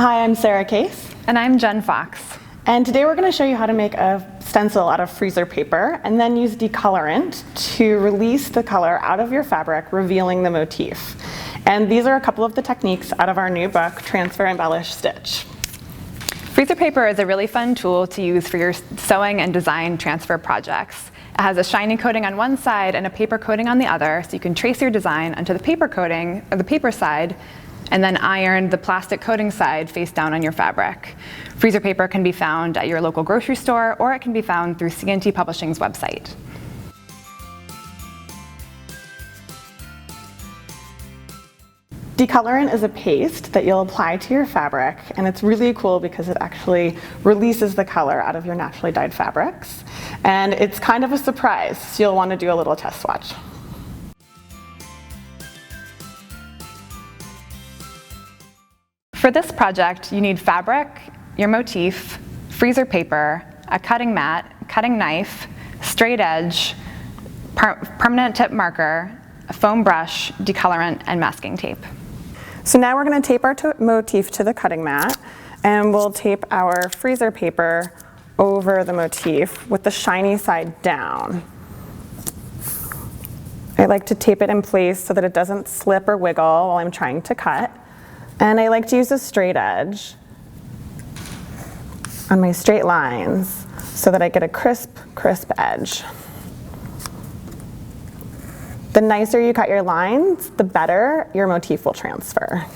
Hi, I'm Sarah Case. And I'm Jen Fox. And today we're going to show you how to make a stencil out of freezer paper and then use deColourant to release the color out of your fabric, revealing the motif. And these are a couple of the techniques out of our new book, Transfer Embellish Stitch. Freezer paper is a really fun tool to use for your sewing and design transfer projects. It has a shiny coating on one side and a paper coating on the other, so you can trace your design onto the paper coating, or the paper side, and then iron the plastic coating side face down on your fabric. Freezer paper can be found at your local grocery store, or it can be found through C&T Publishing's website. deColourant is a paste that you'll apply to your fabric, and it's really cool because it actually releases the color out of your naturally dyed fabrics. And it's kind of a surprise, so you'll want to do a little test swatch. For this project, you need fabric, your motif, freezer paper, a cutting mat, cutting knife, straight edge, permanent tip marker, a foam brush, decolorant, and masking tape. So now we're going to tape our motif to the cutting mat, and we'll tape our freezer paper over the motif with the shiny side down. I like to tape it in place so that it doesn't slip or wiggle while I'm trying to cut. And I like to use a straight edge on my straight lines so that I get a crisp edge. The nicer you cut your lines, the better your motif will transfer.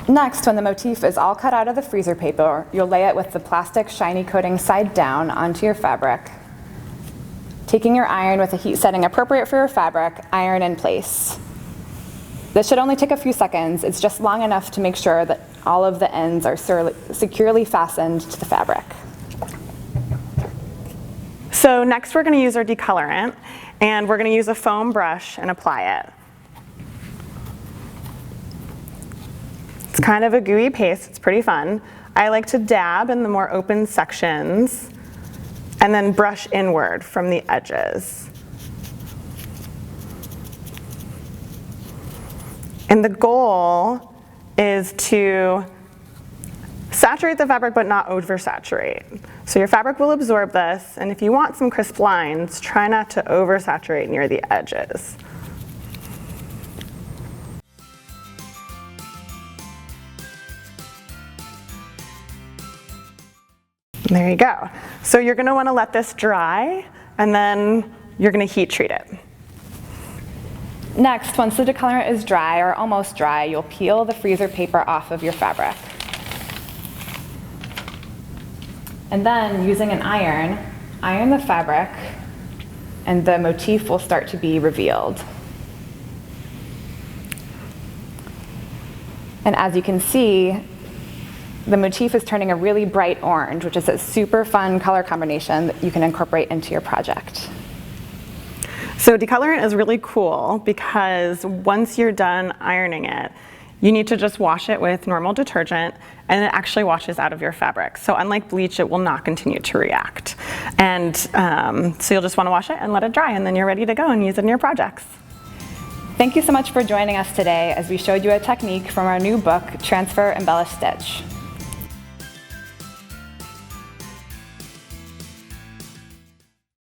Next, when the motif is all cut out of the freezer paper, you'll lay it with the plastic shiny coating side down onto your fabric. Taking your iron with a heat setting appropriate for your fabric, iron in place. This should only take a few seconds. It's just long enough to make sure that all of the ends are securely fastened to the fabric. So next we're going to use our decolorant, and we're going to use a foam brush and apply it. It's kind of a gooey paste, it's pretty fun. I like to dab in the more open sections and then brush inward from the edges. And the goal is to saturate the fabric but not oversaturate. So your fabric will absorb this, and if you want some crisp lines, try not to oversaturate near the edges. There you go. So you're going to want to let this dry, and then you're going to heat treat it. Next, once the decolorant is dry or almost dry, you'll peel the freezer paper off of your fabric. And then, using an iron the fabric, and the motif will start to be revealed. And as you can see, the motif is turning a really bright orange, which is a super fun color combination that you can incorporate into your project. So decolorant is really cool because once you're done ironing it, you need to just wash it with normal detergent, and it actually washes out of your fabric. So unlike bleach, it will not continue to react. And so you'll just want to wash it and let it dry, and then you're ready to go and use it in your projects. Thank you so much for joining us today as we showed you a technique from our new book, Transfer Embellish Stitch.